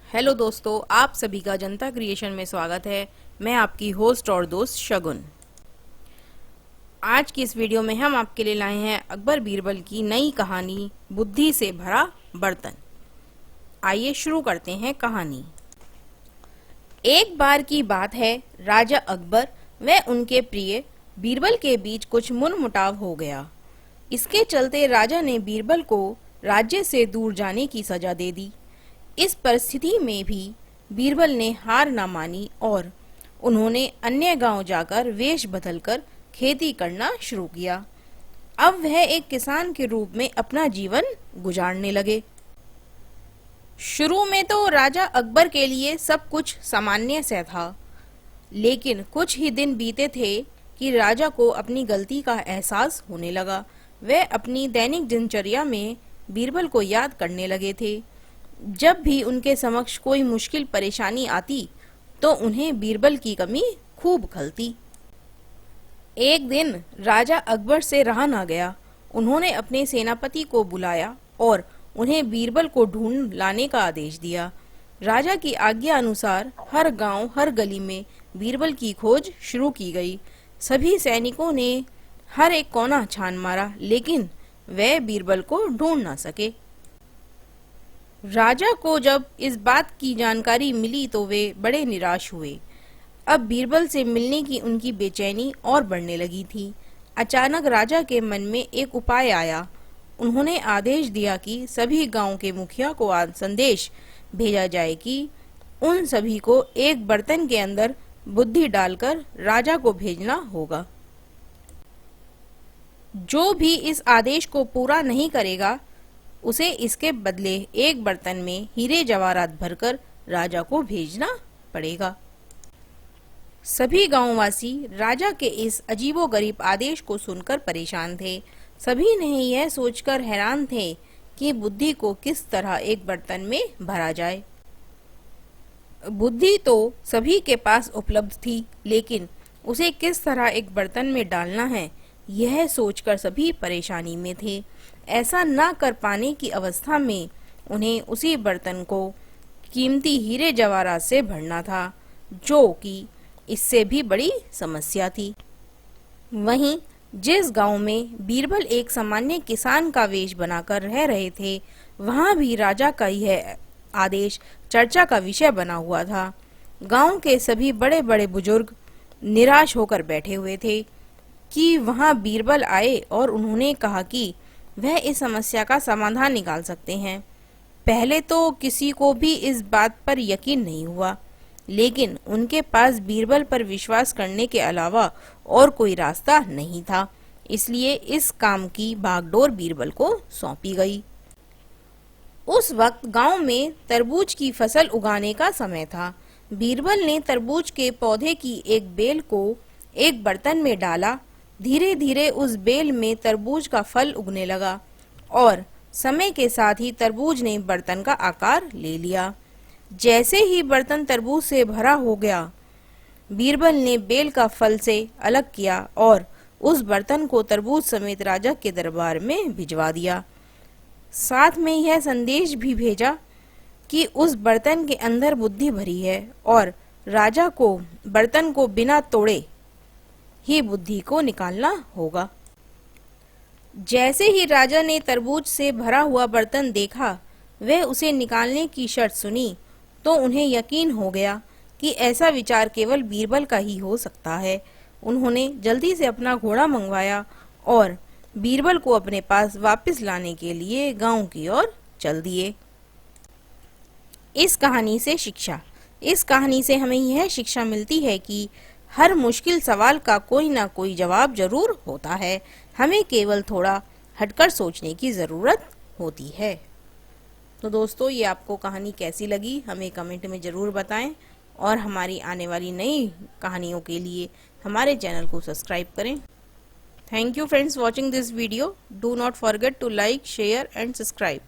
Hello दोस्तों, आप सभी का जनता क्रिएशन में स्वागत है। मैं आपकी होस्ट और दोस्त शगुन। आज की इस वीडियो में हम आपके लिए लाए हैं अकबर बीरबल की नई कहानी बुद्धि से भरा बर्तन। आइए शुरू करते हैं कहानी। एक बार की बात है, राजा अकबर व उनके प्रिय बीरबल के बीच कुछ मनमुटाव हो गया। इसके चलते राजा ने बीरबल को राज्य से दूर जाने की सजा दे दी। इस परिस्थिति में भी बीरबल ने हार न मानी और उन्होंने अन्य गांव जाकर वेश बदलकर खेती करना शुरू किया। अब वह एक किसान के रूप में अपना जीवन गुजारने लगे। शुरू में तो राजा अकबर के लिए सब कुछ सामान्य सा था, लेकिन कुछ ही दिन बीते थे कि राजा को अपनी गलती का एहसास होने लगा। वह अपनी दैनिक दिनचर्या में बीरबल को याद करने लगे थे। जब भी उनके समक्ष कोई मुश्किल परेशानी आती तो उन्हें बीरबल की कमी खूब खलती। एक दिन राजा अकबर से रहा न गया। उन्होंने अपने सेनापति को बुलाया और उन्हें बीरबल को ढूंढ लाने का आदेश दिया। राजा की आज्ञा अनुसार हर गांव, हर गली में बीरबल की खोज शुरू की गई। सभी सैनिकों ने हर एक कोना छान मारा, लेकिन वे बीरबल को ढूंढ न सके। राजा को जब इस बात की जानकारी मिली तो वे बड़े निराश हुए। अब बीरबल से मिलने की उनकी बेचैनी और बढ़ने लगी थी। अचानक राजा के मन में एक उपाय आया। उन्होंने आदेश दिया कि सभी गांव के मुखिया को आज संदेश भेजा जाए कि उन सभी को एक बर्तन के अंदर बुद्धि डालकर राजा को भेजना होगा। जो भी इस आदेश को पूरा नहीं करेगा उसे इसके बदले एक बर्तन में हीरे जवाहरात भरकर राजा को भेजना पड़ेगा। सभी गांववासी राजा के इस अजीबोगरीब आदेश को सुनकर परेशान थे। सभी ने यह सोचकर हैरान थे कि बुद्धि को किस तरह एक बर्तन में भरा जाए। बुद्धि तो सभी के पास उपलब्ध थी, लेकिन उसे किस तरह एक बर्तन में डालना है, यह सोचकर सभी परेशानी में थे। ऐसा न कर पाने की अवस्था में उन्हें उसी बर्तन को कीमती हीरे जवाहरात से भरना था, जो कि इससे भी बड़ी समस्या थी। वहीं जिस गांव में बीरबल एक सामान्य किसान का वेश बनाकर रह रहे थे, वहां भी राजा का यह आदेश चर्चा का विषय बना हुआ था। गांव के सभी बड़े बड़े बुजुर्ग निराश होकर बैठे हुए थे कि वहां बीरबल आए और उन्होंने कहा कि वह इस समस्या का समाधान निकाल सकते हैं। पहले तो किसी को भी इस बात पर यकीन नहीं हुआ, लेकिन उनके पास बीरबल पर विश्वास करने के अलावा और कोई रास्ता नहीं था। इसलिए इस काम की बागडोर बीरबल को सौंपी गई। उस वक्त गांव में तरबूज की फसल उगाने का समय था। बीरबल ने तरबूज के पौधे की एक बेल को एक बर्तन में डाला। धीरे धीरे उस बेल में तरबूज का फल उगने लगा और समय के साथ ही तरबूज ने बर्तन का आकार ले लिया। जैसे ही बर्तन तरबूज से भरा हो गया, बीरबल ने बेल का फल से अलग किया और उस बर्तन को तरबूज समेत राजा के दरबार में भिजवा दिया। साथ में यह संदेश भी भेजा कि उस बर्तन के अंदर बुद्धि भरी है और राजा को बर्तन को बिना तोड़े ही बुद्धि को निकालना होगा। जैसे ही राजा ने तरबूज से भरा हुआ बर्तन देखा, वह उसे निकालने की शर्त सुनी तो उन्हें यकीन हो गया कि ऐसा विचार केवल बीरबल का ही हो सकता है। उन्होंने जल्दी से अपना घोड़ा मंगवाया और बीरबल को अपने पास वापस लाने के लिए गांव की ओर चल दिए। इस कहानी से शिक्षा। इस कहानी से हमें यह शिक्षा मिलती है कि हर मुश्किल सवाल का कोई ना कोई जवाब जरूर होता है। हमें केवल थोड़ा हटकर सोचने की ज़रूरत होती है। तो दोस्तों, ये आपको कहानी कैसी लगी हमें कमेंट में ज़रूर बताएं और हमारी आने वाली नई कहानियों के लिए हमारे चैनल को सब्सक्राइब करें। Thank you friends watching this video. Do not forget to like, share and subscribe.